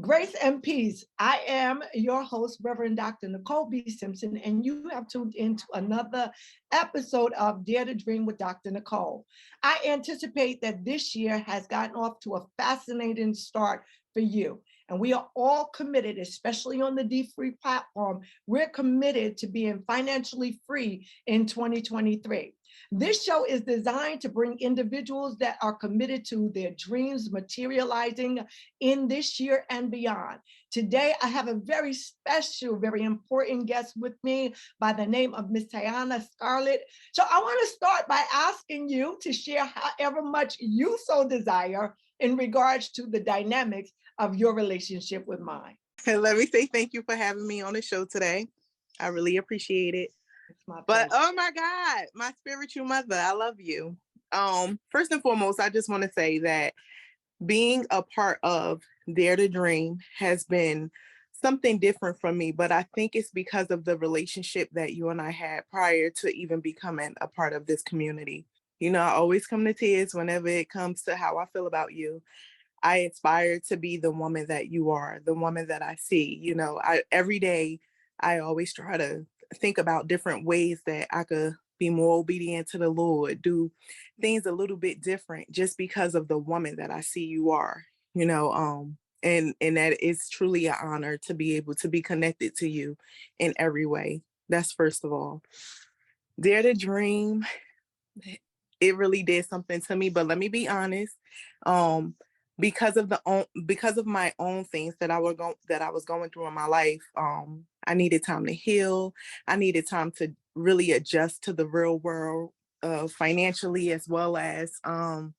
Grace and peace. I am your host, Reverend Dr. Nicole B. Simpson, and you have tuned into another episode of Dare to Dream with Dr. Nicole. I anticipate that this year has gotten off to a fascinating start for you. And we are all committed, especially on the D Free platform, we're committed to being financially free in 2023. This show is designed to bring individuals that are committed to their dreams materializing in this year and beyond. Today, I have a very special, very important guest with me by the name of Miss Tiyanna Scarlett. So I want to start by asking you to share however much you so desire in regards to the dynamics of your relationship with mine. Let me say thank you for having me on the show today. I really appreciate it. It's my But pleasure. oh my God, my spiritual mother, I love you. First and foremost, I just want to say that being a part of Dare to Dream has been something different from me, but I think it's because of the relationship that you and I had prior to even becoming a part of this community. You know, I always come to tears whenever it comes to how I feel about you. I aspire to be the woman that you are, the woman that I see. You know, every day I always try to think about different ways that I could be more obedient to the Lord, do things a little bit different just because of the woman that I see you are, you know, and that it's truly an honor to be able to be connected to you in every way. That's first of all. Dare to Dream, it really did something to me, but let me be honest. Um, because of my own things that I was going through in my life, I needed time to heal. I needed time to really adjust to the real world, financially, as well as I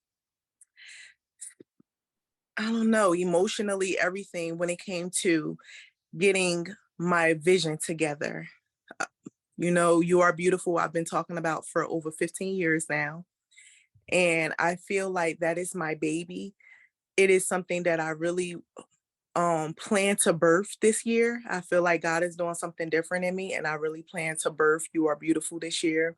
don't know, emotionally, everything when it came to getting my vision together. Uh, You know, You Are Beautiful, I've been talking about for over 15 years now. And I feel like that is my baby. It is something that I really plan to birth this year. I feel like God is doing something different in me, and I really plan to birth You Are Beautiful this year.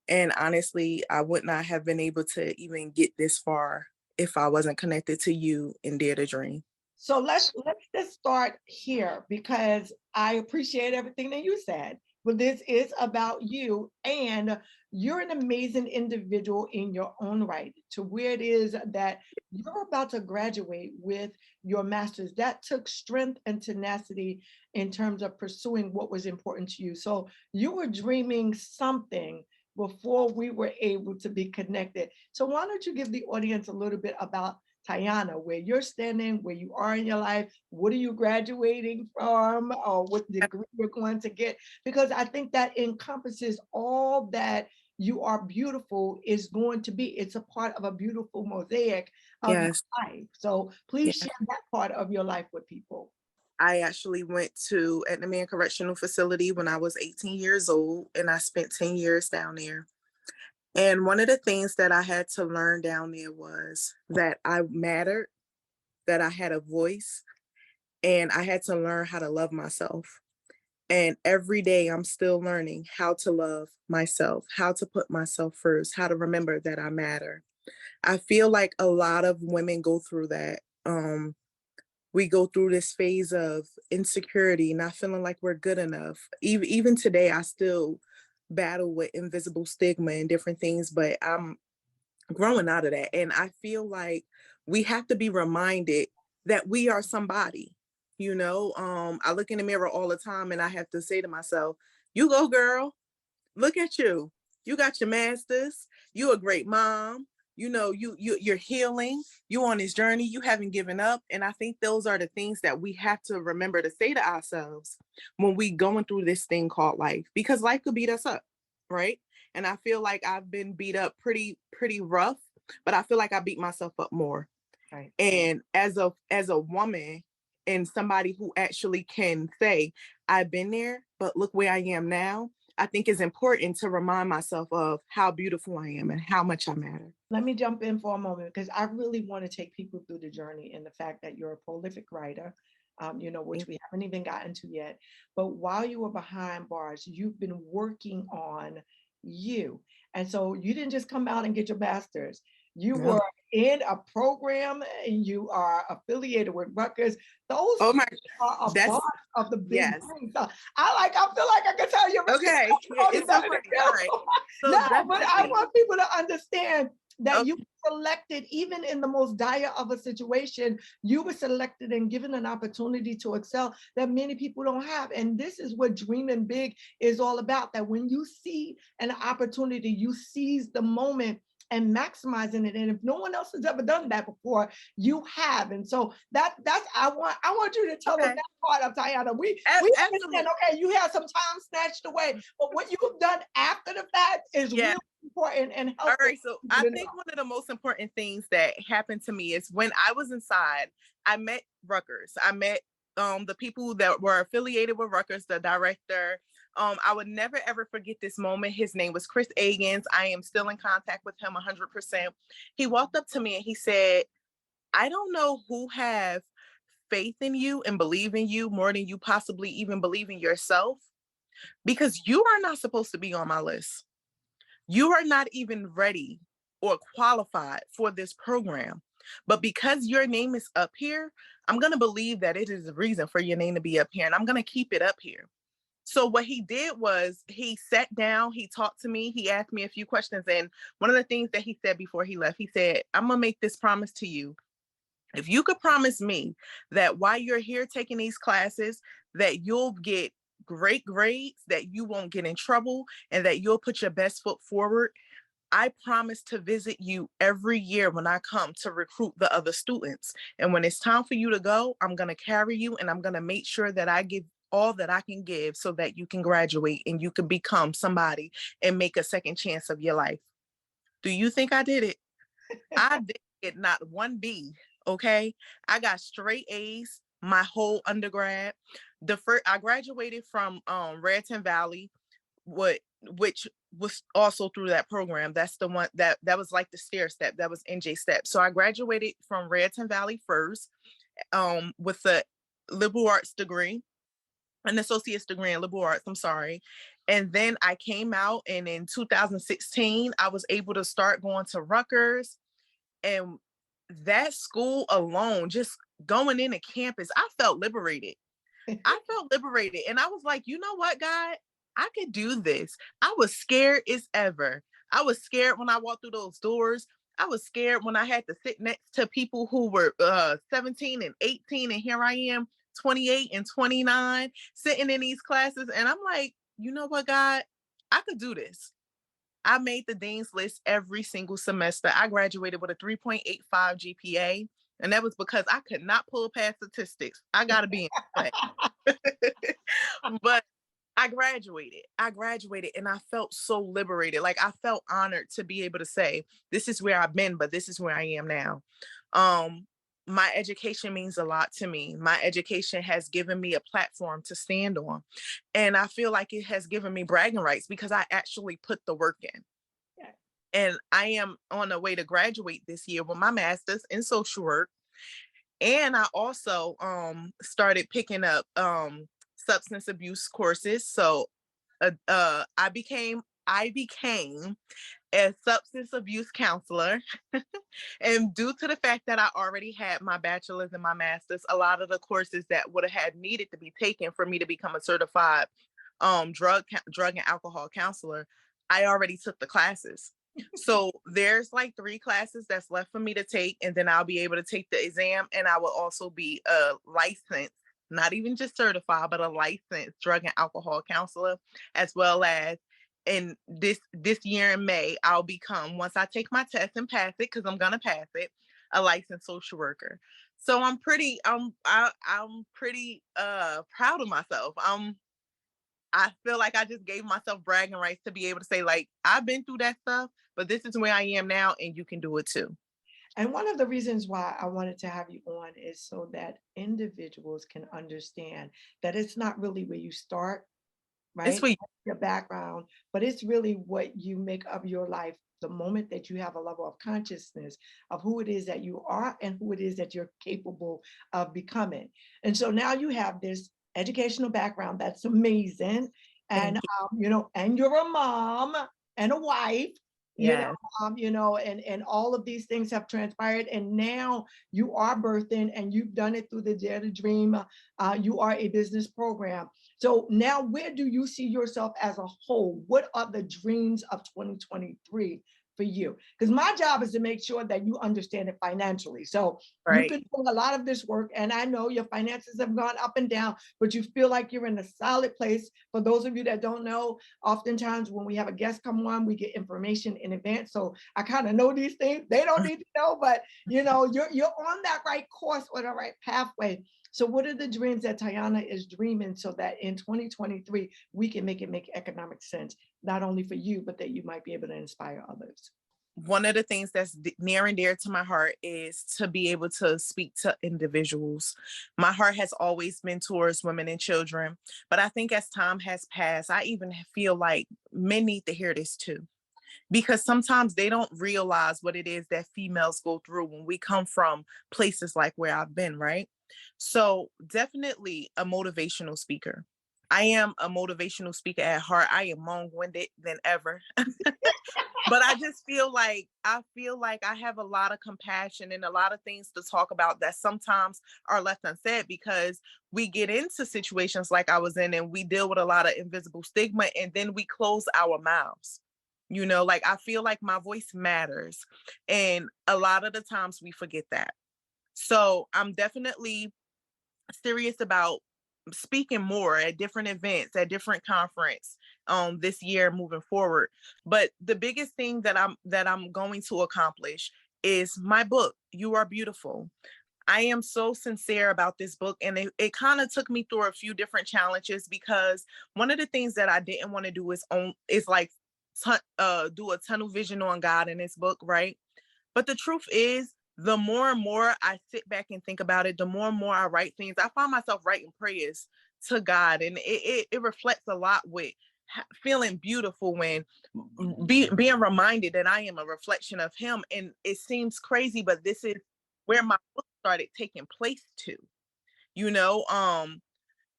And honestly, I would not have been able to even get this far if I wasn't connected to you and Dare to Dream. So let's just start here because I appreciate everything that you said. But this is about you, and you're an amazing individual in your own right. To where it is that you're about to graduate with your master's, that took strength and tenacity in terms of pursuing what was important to you. So you were dreaming something before we were able to be connected. So why don't you give the audience a little bit about Tiyanna, where you're standing, where you are in your life, what are you graduating from, or what degree you're going to get? Because I think that encompasses all that You Are Beautiful is going to be. It's a part of a beautiful mosaic of your Yes. life. So please Yeah. share that part of your life with people. I actually went to Etna Man Correctional Facility when I was 18 years old, and I spent 10 years down there. And one of the things that I had to learn down there was that I mattered, that I had a voice, and I had to learn how to love myself. And every day I'm still learning how to love myself, how to put myself first, how to remember that I matter. I feel like a lot of women go through that. We go through this phase of insecurity, not feeling like we're good enough. Even today, I still battle with invisible stigma and different things, but I'm growing out of that. And I feel like we have to be reminded that we are somebody. I look in the mirror all the time and I have to say to myself, you go, girl, look at you. You got your masters. You a great mom. You're healing. You on this journey. You haven't given up. And I think those are the things that we have to remember to say to ourselves when we going through this thing called life, because life could beat us up, right? And I feel like I've been beat up pretty rough, but I feel like I beat myself up more. Right. And as a woman and somebody who actually can say, I've been there, but look where I am now, I think it's important to remind myself of how beautiful I am and how much I matter. Let me jump in for a moment because I really want to take people through the journey and the fact that you're a prolific writer, which we haven't even gotten to yet. But while you were behind bars, you've been working on you. And so you didn't just come out and get your master's. You No. were in a program and you are affiliated with Rutgers, those Oh my, are a that's part of the big yes. thing. So I feel like I can tell you everything. Okay, Oh, you it's so better funny. than All you. right, so No, but I definitely. want people to understand that Okay. you were selected, even in the most dire of a situation, you were selected and given an opportunity to excel that many people don't have. And this is what dreaming big is all about, that when you see an opportunity, you seize the moment and maximizing it. And if no one else has ever done that before, you have. And so that's I want you to tell them Okay. that part of Tiyanna. We understand, Absolutely. okay, you had some time snatched away, but what you've done after the fact is Yeah. really important and All helpful right. So for I people to think know. one of the most important things that happened to me is when I was inside, I met Rutgers. I met the people that were affiliated with Rutgers, the director. I would never ever forget this moment. His name was Chris Agans. I am still in contact with him 100%. He walked up to me and he said, I don't know who have faith in you and believe in you more than you possibly even believe in yourself, because you are not supposed to be on my list. You are not even ready or qualified for this program. But because your name is up here, I'm going to believe that it is a reason for your name to be up here, and I'm going to keep it up here. So what he did was he sat down, he talked to me, he asked me a few questions. And one of the things that he said before he left, he said, I'm going to make this promise to you. If you could promise me that while you're here taking these classes, that you'll get great grades, that you won't get in trouble, and that you'll put your best foot forward, I promise to visit you every year when I come to recruit the other students. And when it's time for you to go, I'm going to carry you and I'm going to make sure that I give all that I can give so that you can graduate and you can become somebody and make a second chance of your life. Do you think I did it? I did it, not one B. Okay. I got straight A's my whole undergrad. I graduated from Raritan Valley, which was also through that program. That's the one that was like the stair step. That was NJ step. So I graduated from Raritan Valley first, with a liberal arts degree, an associate's degree in liberal arts. I'm sorry. And then I came out, and in 2016, I was able to start going to Rutgers. And that school alone, just going into campus, I felt liberated. I felt liberated. And I was like, you know what, God? I could do this. I was scared as ever. I was scared when I walked through those doors. I was scared when I had to sit next to people who were 17 and 18. And here I am, 28 and 29, sitting in these classes. And I'm like, you know what, God? I could do this. I made the dean's list every single semester. I graduated with a 3.85 GPA, and that was because I could not pull past statistics. I got to be in play. But I graduated. And I felt so liberated. Like, I felt honored to be able to say, this is where I've been, but this is where I am now. My education means a lot to me. My education has given me a platform to stand on. And I feel like it has given me bragging rights because I actually put the work in. Yeah. And I am on the way to graduate this year with my master's in social work. And I also started picking up substance abuse courses. So I became a substance abuse counselor. And due to the fact that I already had my bachelor's and my master's, a lot of the courses that would have had needed to be taken for me to become a certified drug and alcohol counselor, I already took the classes. So there's like 3 classes that's left for me to take, and then I'll be able to take the exam, and I will also be a licensed, not even just certified, but a licensed drug and alcohol counselor, as well as in this year in May, I'll become, once I take my test and pass it, because I'm gonna pass it, a licensed social worker. So I'm pretty proud of myself. I feel like I just gave myself bragging rights to be able to say, like, I've been through that stuff, but this is where I am now, and you can do it too. And one of the reasons why I wanted to have you on is so that individuals can understand that it's not really where you start, It's right? for you. Your background, but it's really what you make of your life the moment that you have a level of consciousness of who it is that you are and who it is that you're capable of becoming. And so now you have this educational background that's amazing. And Thank you. and you're a mom and a wife, Yeah. And all of these things have transpired, and now you are birthing, and you've done it through the Dare to Dream. You are a business program. So now, where do you see yourself as a whole? What are the dreams of 2023 for you? Because my job is to make sure that you understand it financially. So you've Right. been doing a lot of this work, and I know your finances have gone up and down, but you feel like you're in a solid place. For those of you that don't know, oftentimes when we have a guest come on, we get information in advance. So I kind of know these things. They don't need to know, but you're on that right course or the right pathway. So what are the dreams that Tiyanna is dreaming so that in 2023 we can make it make economic sense, not only for you, but that you might be able to inspire others? One of the things that's near and dear to my heart is to be able to speak to individuals. My heart has always been towards women and children, but I think as time has passed, I even feel like men need to hear this too, because sometimes they don't realize what it is that females go through when we come from places like where I've been, right? So definitely a motivational speaker. I am a motivational speaker at heart. I am long-winded than ever. But I feel like I have a lot of compassion and a lot of things to talk about that sometimes are left unsaid, because we get into situations like I was in and we deal with a lot of invisible stigma, and then we close our mouths. Like I feel like my voice matters, and a lot of the times we forget that. So I'm definitely serious about speaking more at different events, at different conference this year moving forward. But the biggest thing that I'm going to accomplish is my book, You Are Beautiful. I am so sincere about this book, and it kind of took me through a few different challenges, because one of the things that I didn't want to do is like do a tunnel vision on God in this book, right? But the truth is, the more and more I sit back and think about it, the more and more I write things. I find myself writing prayers to God, and it reflects a lot with feeling beautiful when being reminded that I am a reflection of Him. And it seems crazy, but this is where my book started taking place to, you know.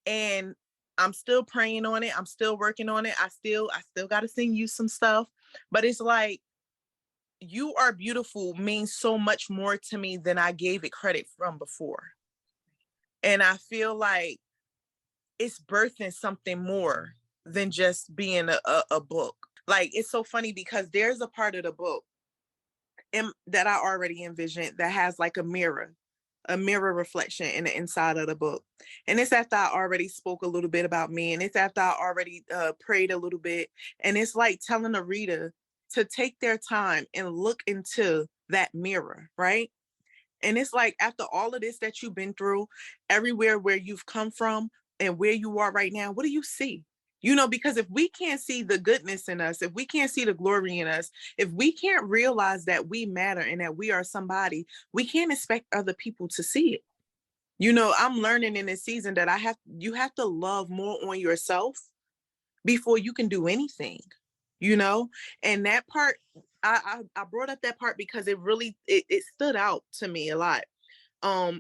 And I'm still praying on it. I'm still working on it. I still got to send you some stuff, but it's like, You Are Beautiful means so much more to me than I gave it credit from before. And I feel like it's birthing something more than just being a book. Like, it's so funny because there's a part of the book that I already envisioned that has like a mirror reflection in the inside of the book. And it's after I already spoke a little bit about me, and it's after I already prayed a little bit. And it's like telling the reader to take their time and look into that mirror, right? And it's like, after all of this that you've been through, everywhere where you've come from and where you are right now, what do you see? Because if we can't see the goodness in us, if we can't see the glory in us, if we can't realize that we matter and that we are somebody, we can't expect other people to see it. I'm learning in this season that you have to love more on yourself before you can do anything, you know? And that part, I brought up that part because it stood out to me a lot.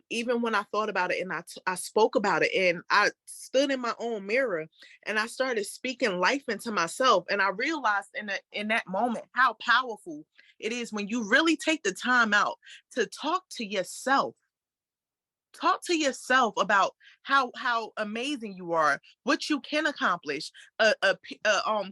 Even when I thought about it and I spoke about it, and I stood in my own mirror and I started speaking life into myself, and I realized in that moment how powerful it is when you really take the time out to talk to yourself about how amazing you are, what you can accomplish. A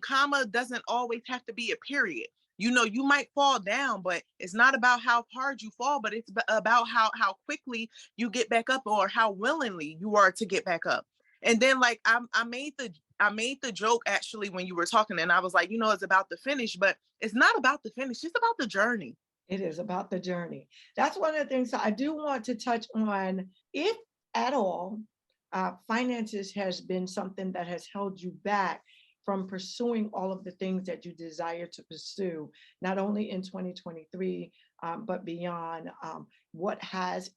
comma doesn't always have to be a period. You might fall down, but it's not about how hard you fall, but it's about how quickly you get back up, or how willingly you are to get back up. And then, like, I made the joke actually when you were talking, and I was like, it's about the finish, but it's not about the finish. It's about the journey. It is about the journey. That's one of the things I do want to touch on, if at all, finances has been something that has held you back from pursuing all of the things that you desire to pursue, not only in 2023, but beyond.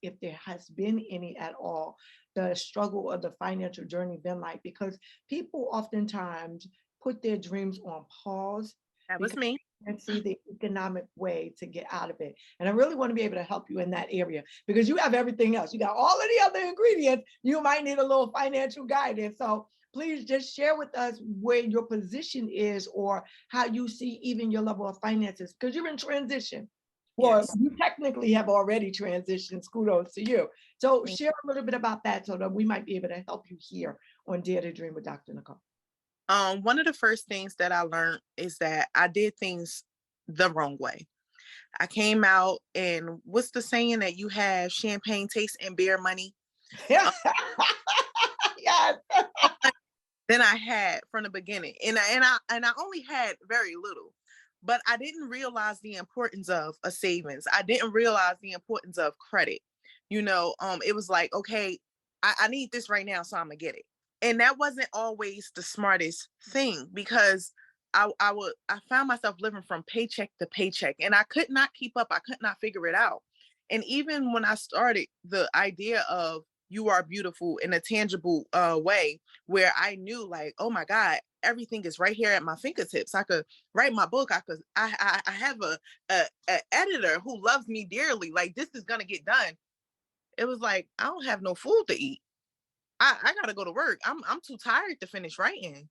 If there has been any at all, the struggle of the financial journey been like? Because people oftentimes put their dreams on pause That was because me. and see the economic way to get out of it. And I really want to be able to help you in that area, because you have everything else. You got all of the other ingredients. You might need a little financial guidance. So please just share with us where your position is or how you see even your level of finances, because you're in transition. Well, Yes. you technically have already transitioned. Kudos to you. So Thank- share a little bit about that so that we might be able to help you here on Dare to Dream with Dr. Nicole. One of the first things that I learned is that I did things the wrong way. I came out, and what's the saying that you have champagne taste and beer money? Um, Yes. than I had from the beginning. And I only had very little. But I didn't realize the importance of a savings. I didn't realize the importance of credit. It was like, okay, I need this right now, so I'm gonna get it. And that wasn't always the smartest thing, because I found myself living from paycheck to paycheck, and I could not keep up. I could not figure it out. And even when I started the idea of you are beautiful in a tangible way, where I knew, like, oh my God, everything is right here at my fingertips. I could write my book. I have a editor who loves me dearly. Like, this is gonna get done. It was like, I don't have no food to eat. I gotta go to work. I'm too tired to finish writing.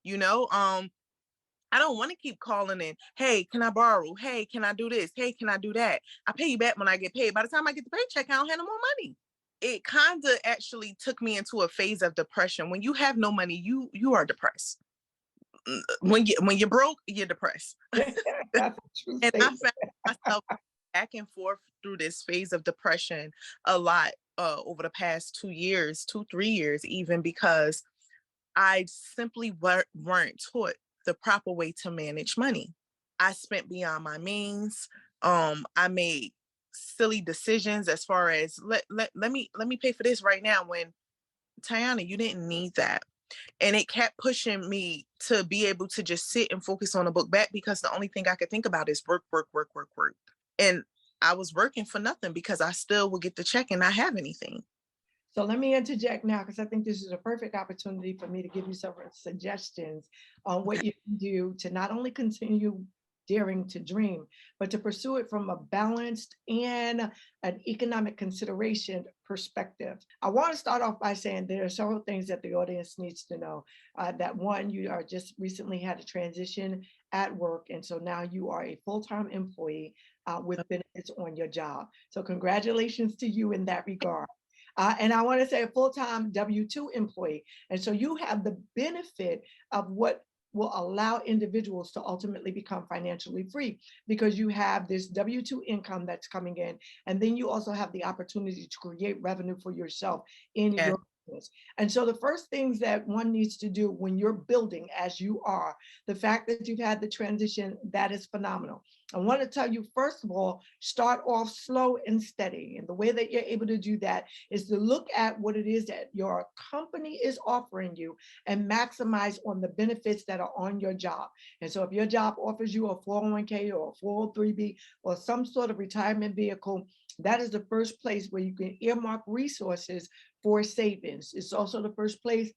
I don't want to keep calling in. Hey, can I borrow? Hey, can I do this? Hey, can I do that? I pay you back when I get paid. By the time I get the paycheck, I don't have no more money. It kind of actually took me into a phase of depression. When you have no money, you are depressed. When you're broke, you're depressed. That's a true And I statement. found myself back and forth through this phase of depression a lot over the past 2 years, 3 years, even, because I simply weren't taught the proper way to manage money. I spent beyond my means. I made silly decisions as far as let me pay for this right now, when, Tiyanna, you didn't need that. And it kept pushing me to be able to just sit and focus on a book back, because the only thing I could think about is work, work, work, work, work. And I was working for nothing, because I still would get the check and not have anything. So let me interject now, because I think this is a perfect opportunity for me to give you several suggestions on what Okay. you can do to not only continue daring to dream, but to pursue it from a balanced and an economic consideration perspective. I want to start off by saying there are several things that the audience needs to know. That one, you are just recently had a transition at work, and so now you are a full-time employee with benefits on your job. So congratulations to you in that regard. And I want to say a full-time W-2 employee. And so you have the benefit of what will allow individuals to ultimately become financially free, because you have this W-2 income that's coming in. And then you also have the opportunity to create revenue for yourself in Yeah. your business. And so the first things that one needs to do when you're building, as you are, the fact that you've had the transition, that is phenomenal. I want to tell you, first of all, start off slow and steady. And the way that you're able to do that is to look at what it is that your company is offering you and maximize on the benefits that are on your job. And so if your job offers you a 401k or a 403b or some sort of retirement vehicle, that is the first place where you can earmark resources for savings. It's also the first place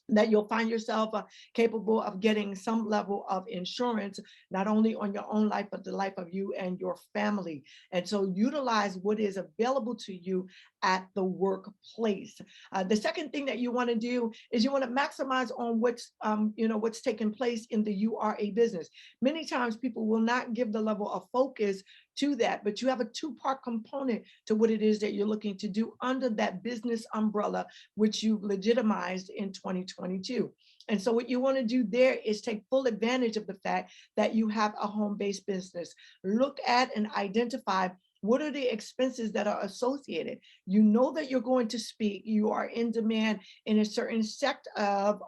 that you'll find yourself capable of getting some level of insurance, not only on your own life, but the life of you and your family. And so utilize what is available to you at the workplace. The second thing that you want to do is you want to maximize on what's taking place in the URA business. Many times people will not give the level of focus to that, but you have a two-part component to what it is that you're looking to do under that business umbrella, which you legitimized in 2022. And so what you want to do there is take full advantage of the fact that you have a home-based business. Look at and identify what are the expenses that are associated. You know that you're going to speak. You are in demand in a certain sect of,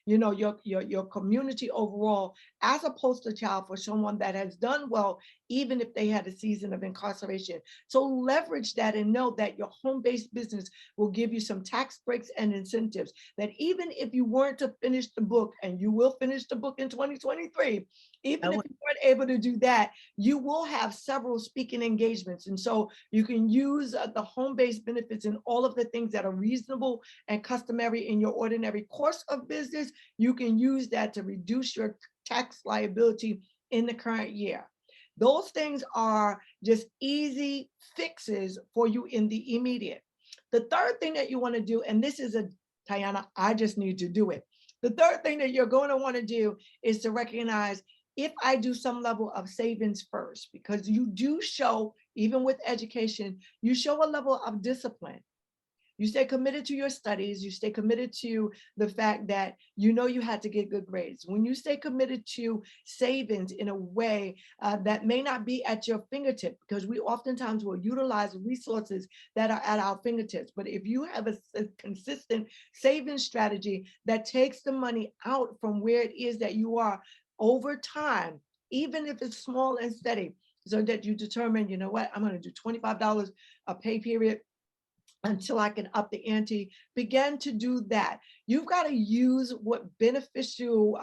your community overall, as a poster child for someone that has done well, even if they had a season of incarceration. So leverage that and know that your home-based business will give you some tax breaks and incentives, that even if you weren't to finish the book, and you will finish the book in 2023, even if you weren't able to do that, you will have several speaking engagements. And so you can use the home-based benefits and all of the things that are reasonable and customary in your ordinary course of business. You can use that to reduce your tax liability in the current year. Those things are just easy fixes for you in the immediate. The third thing that you want to do, and this is Tiyanna, I just need to do it. The third thing that you're going to want to do is to recognize if I do some level of savings first, because you do show, even with education, you show a level of discipline. You stay committed to your studies. You stay committed to the fact that you know you had to get good grades. When you stay committed to savings in a way that may not be at your fingertip, because we oftentimes will utilize resources that are at our fingertips. But if you have a consistent savings strategy that takes the money out from where it is that you are over time, even if it's small and steady, so that you determine, you know what, I'm going to do $25 a pay period until I can up the ante. Begin to do that. You've got to use what beneficial,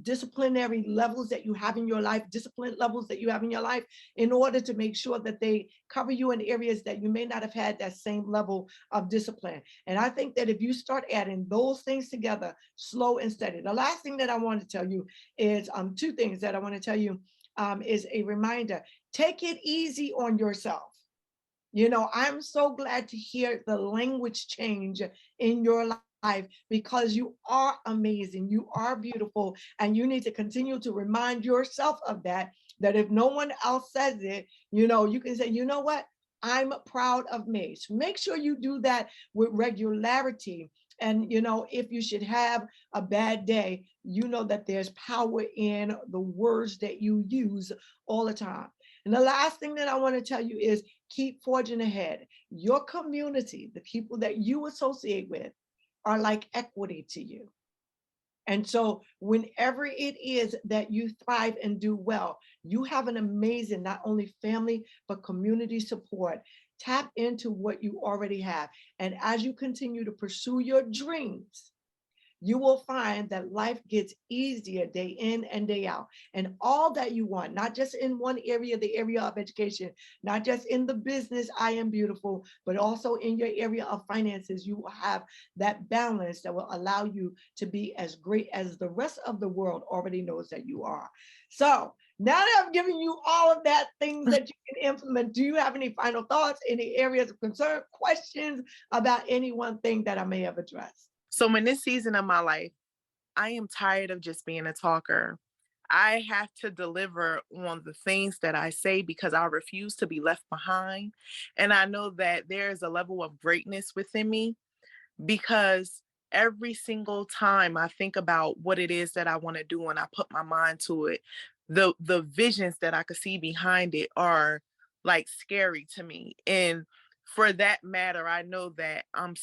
disciplinary levels that you have in your life, discipline levels that you have in your life, in order to make sure that they cover you in areas that you may not have had that same level of discipline. And I think that if you start adding those things together, slow and steady. The last thing that I want to tell you is two things that I want to tell you is a reminder. Take it easy on yourself. You know, I'm so glad to hear the language change in your life, because you are amazing, you are beautiful, and you need to continue to remind yourself of that, that if no one else says it, you know, you can say, you know what? I'm proud of me. So make sure you do that with regularity. And, you know, if you should have a bad day, you know that there's power in the words that you use all the time. And the last thing that I want to tell you is keep forging ahead. Your community, the people that you associate with, are like equity to you. And so, whenever it is that you thrive and do well, you have an amazing, not only family, but community support. Tap into what you already have. And as you continue to pursue your dreams, you will find that life gets easier day in and day out. And all that you want, not just in one area, the area of education, not just in the business, I am beautiful, but also in your area of finances, you will have that balance that will allow you to be as great as the rest of the world already knows that you are. So now that I've given you all of that, things that you can implement, do you have any final thoughts, any areas of concern, questions about any one thing that I may have addressed? So in this season of my life, I am tired of just being a talker. I have to deliver on the things that I say because I refuse to be left behind. And I know that there is a level of greatness within me, because every single time I think about what it is that I want to do and I put my mind to it, the visions that I could see behind it are like scary to me. And for that matter, I know that I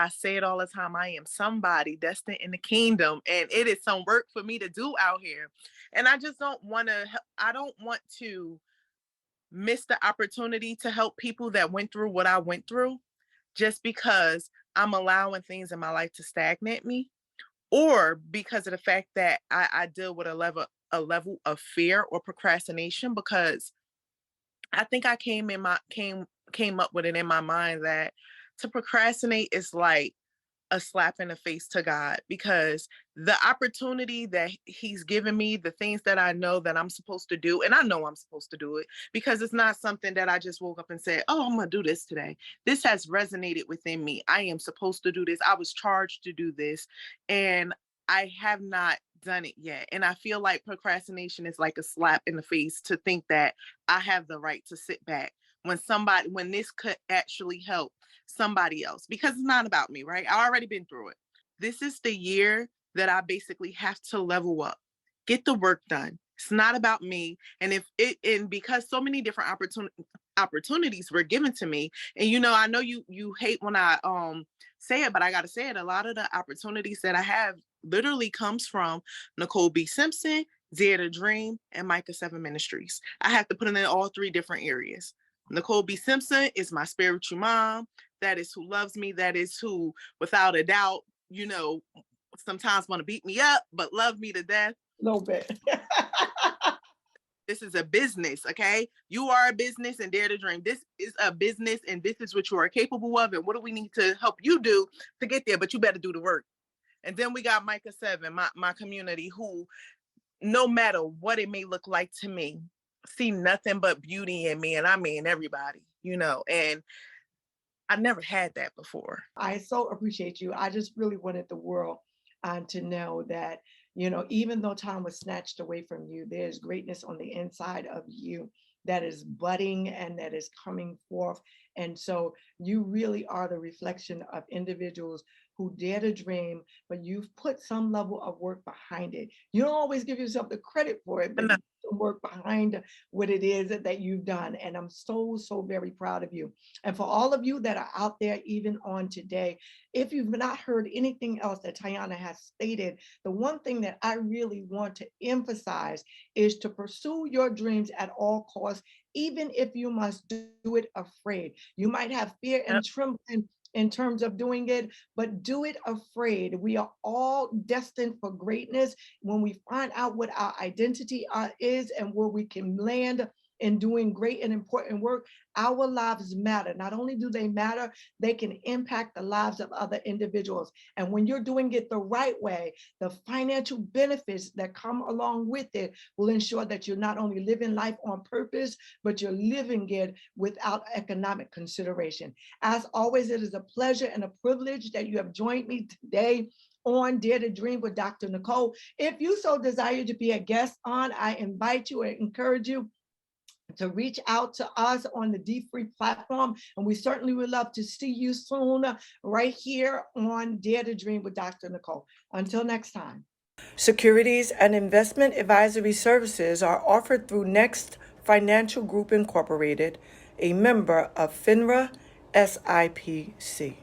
say it all the time, I am somebody destined in the kingdom, and it is some work for me to do out here. And I just I don't want to miss the opportunity to help people that went through what I went through, just because I'm allowing things in my life to stagnate me, or because of the fact that I deal with a level of fear or procrastination. Because I think I came up with it in my mind that to procrastinate is like a slap in the face to God, because the opportunity that he's given me, the things that I know that I'm supposed to do, and I know I'm supposed to do it, because it's not something that I just woke up and said, oh, I'm going to do this today. This has resonated within me. I am supposed to do this. I was charged to do this, and I have not done it yet. And I feel like procrastination is like a slap in the face to think that I have the right to sit back when this could actually help somebody else, because it's not about me, right? I already been through it. This is the year that I basically have to level up, get the work done. It's not about me. And because so many different opportunities were given to me, and I know you hate when I say it, but I gotta say it. A lot of the opportunities that I have literally comes from Nicole B. Simpson, Dare to Dream, and Micah 7 Ministries. I have to put it in all three different areas. Nicole B. Simpson is my spiritual mom. That is who loves me. That is who, without a doubt, sometimes want to beat me up, but love me to death. A little bit. This is a business, okay? You are a business, and Dare to Dream. This is a business, and this is what you are capable of, and what do we need to help you do to get there? But you better do the work. And then we got Micah 7, my community, who, no matter what it may look like to me, see nothing but beauty in me, and I mean everybody, and I never had that before. I so appreciate you. I just really wanted the world to know that, even though time was snatched away from you, there's greatness on the inside of you that is budding and that is coming forth. And so you really are the reflection of individuals who dare to dream, but you've put some level of work behind it. You don't always give yourself the credit for it, but And you put some work behind what it is that you've done. And I'm so, so very proud of you. And for all of you that are out there, even on today, if you've not heard anything else that Tiyanna has stated, the one thing that I really want to emphasize is to pursue your dreams at all costs, even if you must do it afraid. You might have fear yep, and trembling in terms of doing it, but do it afraid. We are all destined for greatness when we find out what our identity is and where we can land in doing great and important work. Our lives matter. Not only do they matter, they can impact the lives of other individuals. And when you're doing it the right way, the financial benefits that come along with it will ensure that you're not only living life on purpose, but you're living it without economic consideration. As always, it is a pleasure and a privilege that you have joined me today on Dare to Dream with Dr. Nicole. If you so desire to be a guest on, I invite you and encourage you to reach out to us on the D-Free platform. And we certainly would love to see you soon right here on Dare to Dream with Dr. Nicole. Until next time. Securities and investment advisory services are offered through Next Financial Group Incorporated, a member of FINRA SIPC.